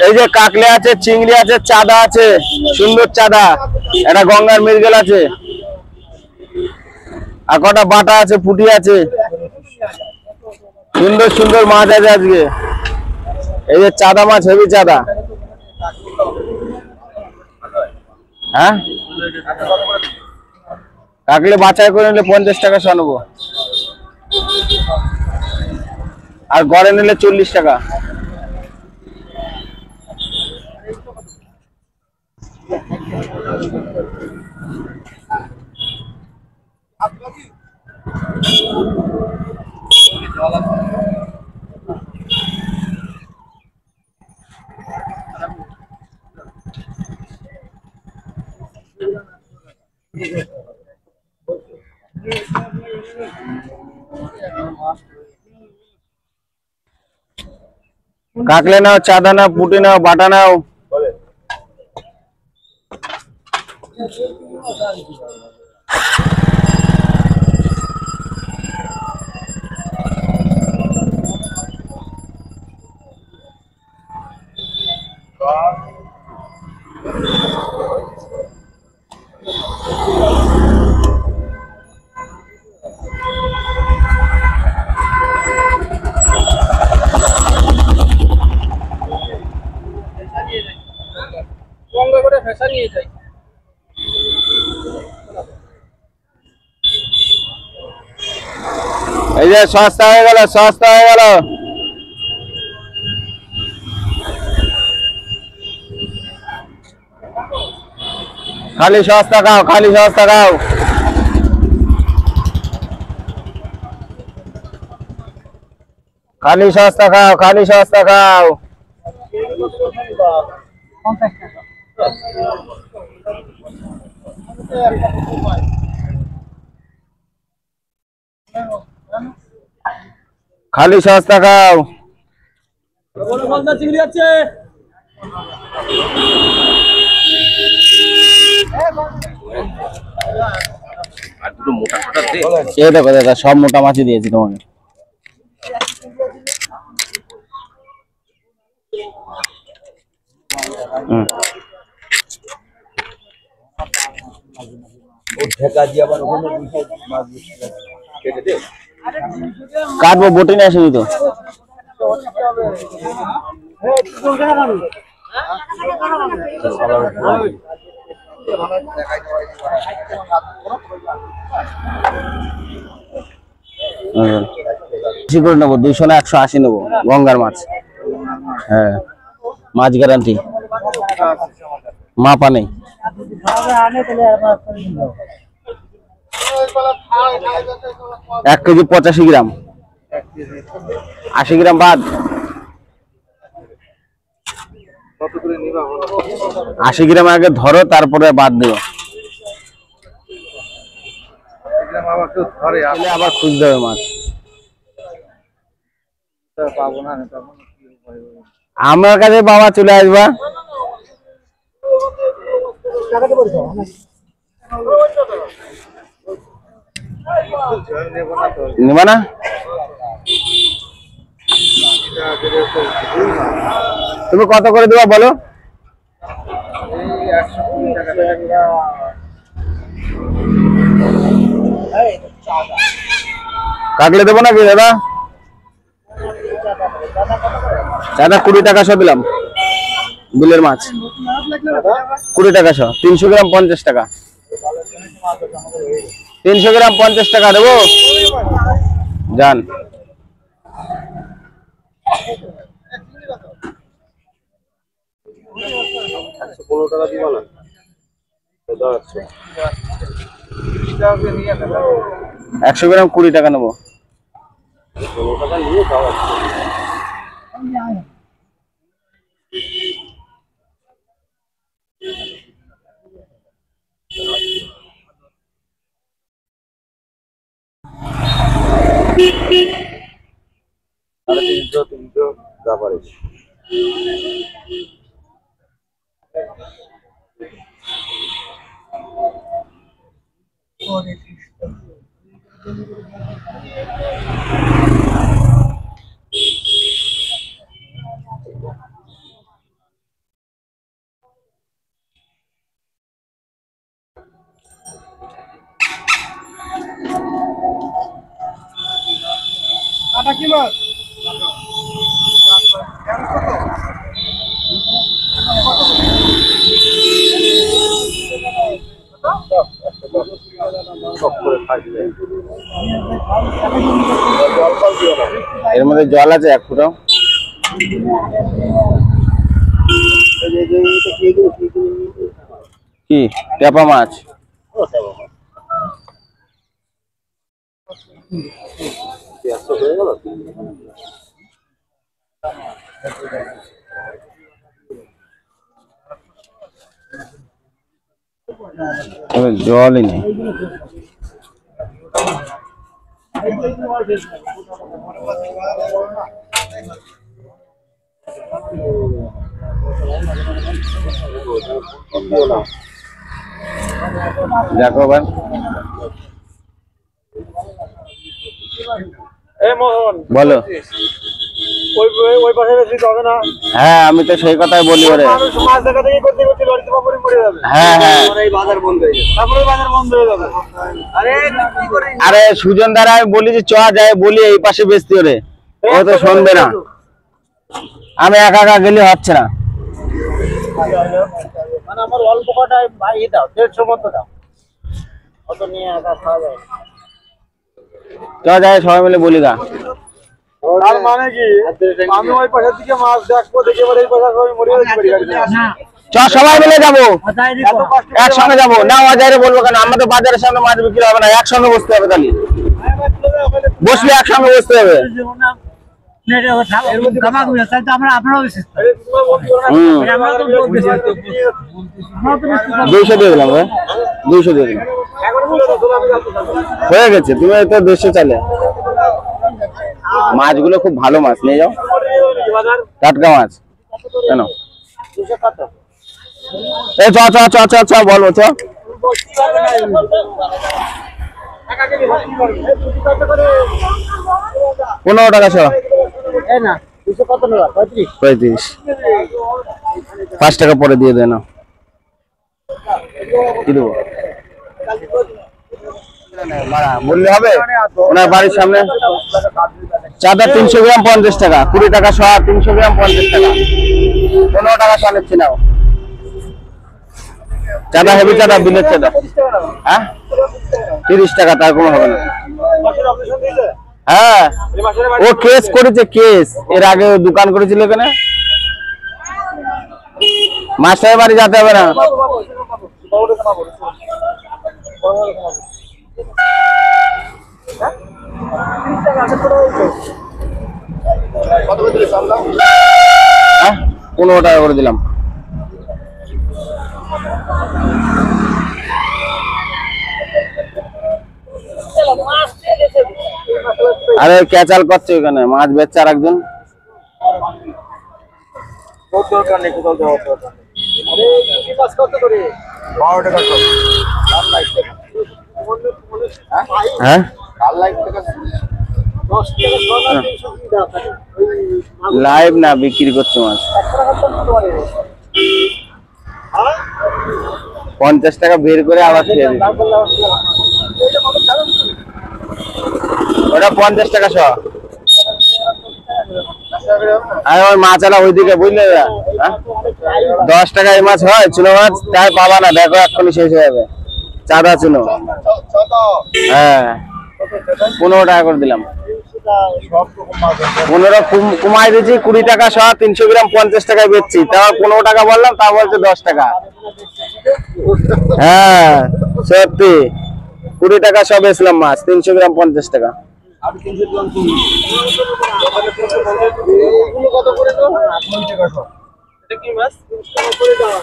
এই যে কাকলে আছে, চিংড়ি আছে, চাঁদা আছে, সুন্দর চাঁদা, একটা গঙ্গার মৃগেল আছে, আর কটা বাটা আছে, পুঁটি আছে, সুন্দর সুন্দর মাছ আছে আজকে। এই যে চাঁদা মাছ, হেভি চাঁদা। হ্যাঁ, কাকলে বাছাই করে নিলে 50 টাকা শ নেবো, আর গড়ে নিলে 40 টাকা। কাকলে নাও, চাঁদা নাও, পুঁটি নাও, বাটা নাও। এই যে সস্তা হয়ে গেল, সস্তা হয়ে গেল। খালি সস্তা খাও, খালি সস্তা খাও। খালি সস্তা খাও, খালি সস্তা খাও। খালি সস্তা খাও। চিংড়ি আছে, দেখো দাদা, সব মোটা মাছই দিয়েছি তোমাকে। কাটবো, বটি নিয়ে আসেনি তো। বেশি করে নেবো, 200 না 180 নেবো, গঙ্গার মাছ। হ্যাঁ, মাছ গ্যারান্টি, মাপা নেই। 1 কেজি 85 গ্রাম, 80 গ্রাম বাদ। 80 গ্রাম আগে ধরো, তারপরে বাদ দিও। আবার খুঁজতে হবে মাছ। আমার কাছে বাবা চলে আসবা। নিবা না? তুমি কত করে দেবা বলো? কাকলে দেবো নাকি দাদা? দাদা 20 টাকা শ দিলাম, বিলের মাছ 20 টাকা শ। 300 গ্রাম 50 টাকা। 300 গ্রাম 50 টাকা দেবো, যান। একশো গ্রাম 20 টাকা নেবো। এর মধ্যে জল আছে 1 ফুটো। কি টেপা মাছ? জলই নেই। দেখো ভাই, বলো। হ্যাঁ আমি তো সেই কথাই বলি ওরে। হ্যাঁ হ্যাঁ, আরে সুজন দ্বারা আমি বলি যে চ যায়, বলি এই পাশে বেচতে ওরে, ও তো শুনবে না। আমি একা একা গেলে হচ্ছে না। মানে আমার অল্প কটায় ভাই দাও 150 মতো দাও, অত নিয়ে একা খাওয়া যায়। চ যায় সবাই মিলে বলি গা। তার মানে কি আমি ওই পাশের দিকে মাছ দেখবো, দেখে বলে এই পাশে সবাই মরে যাবে। চ সবাই মিলে যাবো, একসঙ্গে যাবো। না অজায় বলবো কেন? আমরা তো বাজারের সামনে মাছ বিক্রি হবে না, একসঙ্গে বসতে হবে। তাহলে বসলে একসঙ্গে বসতে হবে। 200 দিয়ে দিলাম ভাই, 200 দিয়ে দিলাম, হয়ে গেছে। তুমি তো 200 চালে। মাছগুলো খুব ভালো মাছ, নিয়ে যাও, টাটকা মাছ। কেন এ চ চ চ চ চ বলো, চ। 15 টাকা ছ। 35, 5 টাকা পরে দিয়ে দেন। কি দেবো বললে হবে? ওনার বাড়ির সামনে চাঁদা 300 গ্রাম 50 টাকা, 20 টাকা শ, 300 গ্রাম 50 টাকা, 15 টাকা শ নিচ্ছি। নাও চাঁদা, হেভি চাঁদা, বিলের চাঁদা। হ্যাঁ 30 টাকা, তার কোনো হবে না। হ্যাঁ ও কেস করেছে, কেস। এর আগে দোকান করেছিল এখানে। মাস্টারের বাড়ি যেতে হবে না। হ্যাঁ 15 টাকা করে দিলাম। আরে ক্যাচাল করছে ওখানে, মাছ বেচছে আর একজন। হ্যাঁ লাইভ না, বিক্রি করছে মাছ। 50 টাকা বের করে আবার খেয়ে দিই। ওটা 50 টাকা শ। আর ওই মাছ আলা ওইদিকে, বুঝলে? 10 টাকা এই মাছ হয়, চুনো মাছ, তাই পাবা না। দেখো এক্ষুনি শেষ হয়ে যাবে। চাঁদা চুনো। হ্যাঁ 15 টাকা করে দিলাম। 15 কমাই দিয়েছি, 20 টাকা শ, 300 গ্রাম 50 টাকায় বেচছি। তাও 15 টাকা বললাম, তা বলছে 10 টাকা। হ্যাঁ সত্যি, 20 টাকা শ বেচলাম মাছ, 300 গ্রাম 50 টাকা।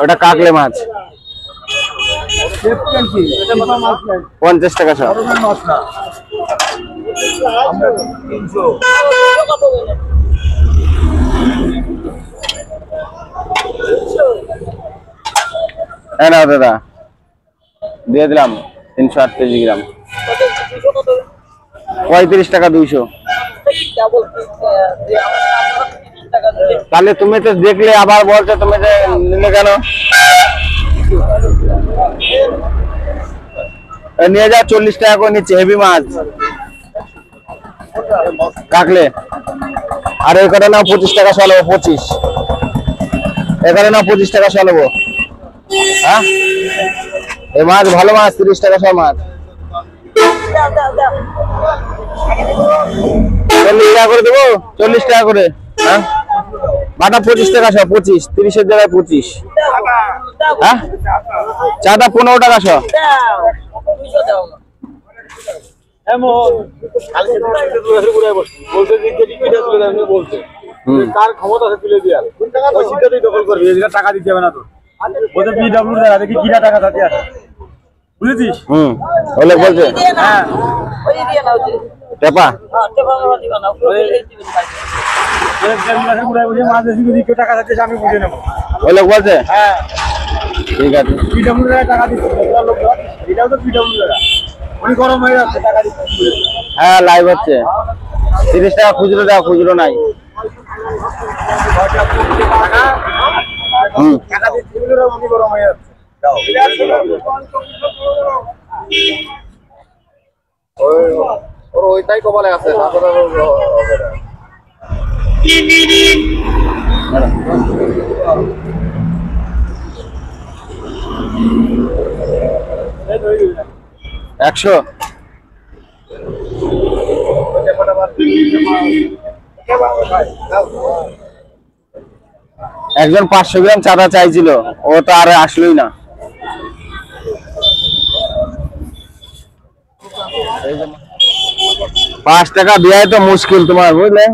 ওটা কাকলে মাছ, 50 টাকা শ। না দাদা দিয়ে দিলাম 338 গ্রাম, 35 টাকা 200। তাহলে তুমি তো দেখলে আবার বলছো তুমি যে নিলে কেন? নিয়ে যাও, 40 টাকা করে নিচ্ছে, হেভি মাছ। কাকলে আর এই কটা নাও 25 টাকা চলবো 25 এখানে নাও 25 টাকা চলবো হ্যাঁ এই মাছ ভালো মাছ 30 টাকা সব মাছ 40 টাকা করে দেবো 40 টাকা করে হ্যাঁ বাটা 25 টাকা সব 25 30 এর জায়গায় 25 হ্যাঁ চাঁদা 15 টাকা সব কার ক্ষমতা আছে তুলে দিয়ে ওই সিটটাই দখল করবি এদিকে টাকা দিতে হবে না তো ওদের বিডব্লিউ দেখা দেখি কিরা টাকা থাকে আছে বুঝেছিস ওলে বলছে হ্যাঁ টেপা মাছ বেশি কেউ টাকা থাকছে আমি বুঝে নেবো ওলে বলছে হ্যাঁ ঠিক আছে বিডব্লিউ টাকা দিচ্ছে এটাও তো বিডব্লিউ উনি গরম হয়ে যাচ্ছে টাকা দিচ্ছে হ্যাঁ লাইভ হচ্ছে 30 টাকা খুচরো দাও খুচরো নাই টাকা দিচ্ছে উনি গরম হয়ে যাচ্ছে ওর ওইটাই কপালে আছে একশো একজন 500 গ্রাম চাঁদা চাইছিল ও তো আর আসলোই না পাঁচ টাকা দেওয়াই তো মুশকিল তোমার বুঝলে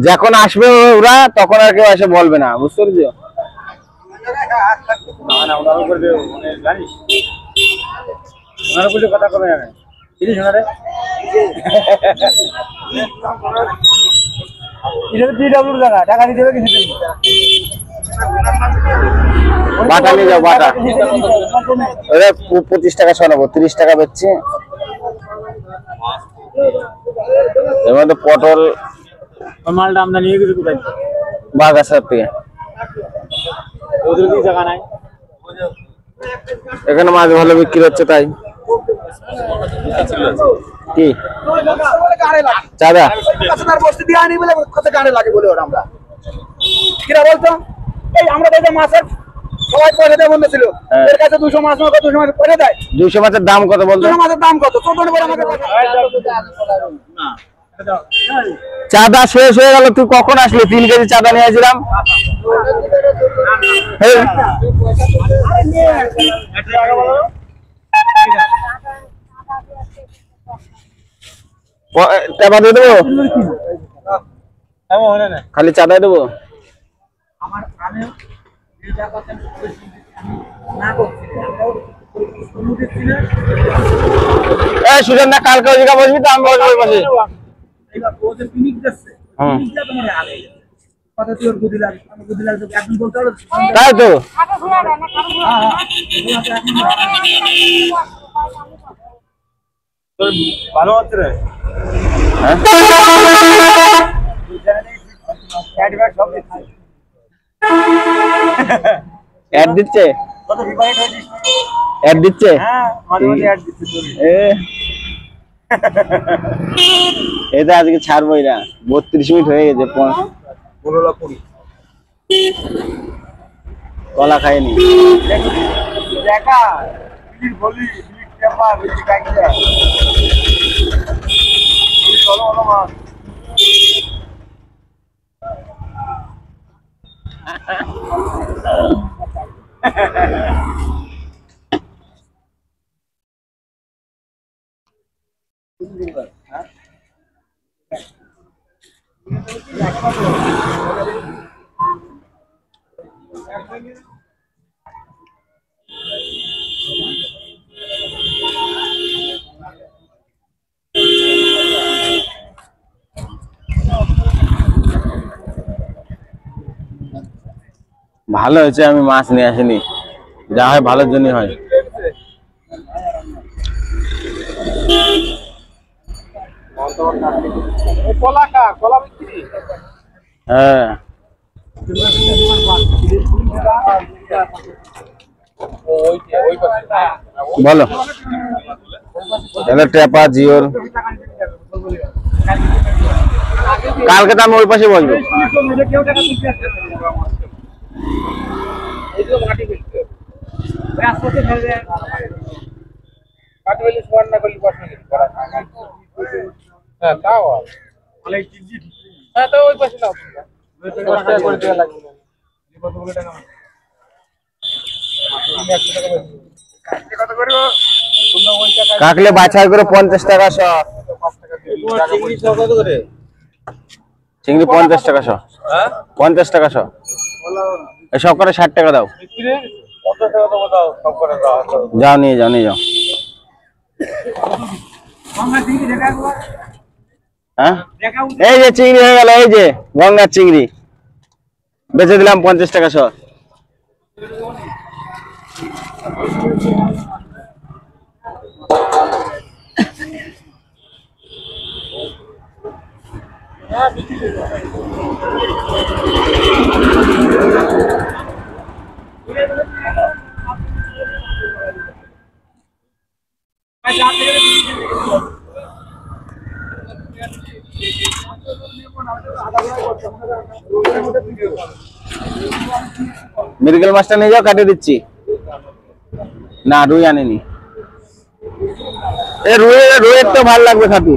যখন আসবে ওরা তখন আর কেউ এসে বলবে না বুঝতে পেরেছো জানিস ওনারা বলে কথা কবে জানে চিনিস ওনারে এটা তো পিডব্লিউর জায়গা টাকা দিতে হবে কিছু বাটা নিয়ে যাও বাটা 25 টাকা শোনাবো 30 টাকা বেচছে এর মধ্যে পটল মালটা আমদানি হয়ে গেছে কোথায় বাগাসার থেকে ওদের কি জায়গা নাই এখানে মাছ ভালো বিক্রি হচ্ছে তাই কি চাঁদা বস্তি দিয়ে আনি বলে কত গাড়ি লাগে বলে ওরা আমরা কিরা বলতো এই আমরা দেখে মাছের সবাই পয়সা দেয় বন্ধ ছিল এর কাছে 200 মাছ নয় 200 মাছ পয়সা দেয় 200 মাছের দাম কত বলতো 200 মাছের দাম কত 14 করে আমাকে না চাঁদা শেষ হয়ে গেল তুই কখন আসলি 3 কেজি চাঁদা নিয়ে আসলাম টাকা দিয়ে দেবো খালি চাঁদা দেবো সুজন না কালকে ওই জায়গা বসবি তো আমি বসবো ওই পাশে তাই তো ভালো হচ্ছে রে অ্যাড দিচ্ছে কত বিবাহিত হয়েছিস অ্যাড দিচ্ছে হ্যাঁ মাঝে মাঝে অ্যাড দিচ্ছে তোর এটা আজকে ছাড়বোই না 32 মিনিট হয়ে গেছে 15 কলা খাইনি দেখা বিলির বলি বিলির টেপা বিলির কাকিয়া বিলির ভালো ভালো মাছ ভালো হয়েছে আমি মাছ নিয়ে আসিনি যা হয় ভালোর জন্যই হয় কলা বিক্রি হ্যাঁ বলো তাহলে টেপা জিওর কালকে তো আমি ওই পাশে বসবো। কাকলে বাছাই করে 50 টাকা শ। চিংড়ি 50 টাকা শ। 50 টাকা শ। এই সব করে 60 টাকা দাও। যাও নিয়ে যাও নিয়ে যাও। হ্যাঁ এই যে চিংড়ি হয়ে গেল, এই যে গঙ্গার চিংড়ি বেচে দিলাম 50 টাকা শ। মৃগেল মাছটা নিয়ে যাও, কাটে দিচ্ছি। না রুই আনিনি। এ রুইয়ের তো ভালো লাগবে খাটু।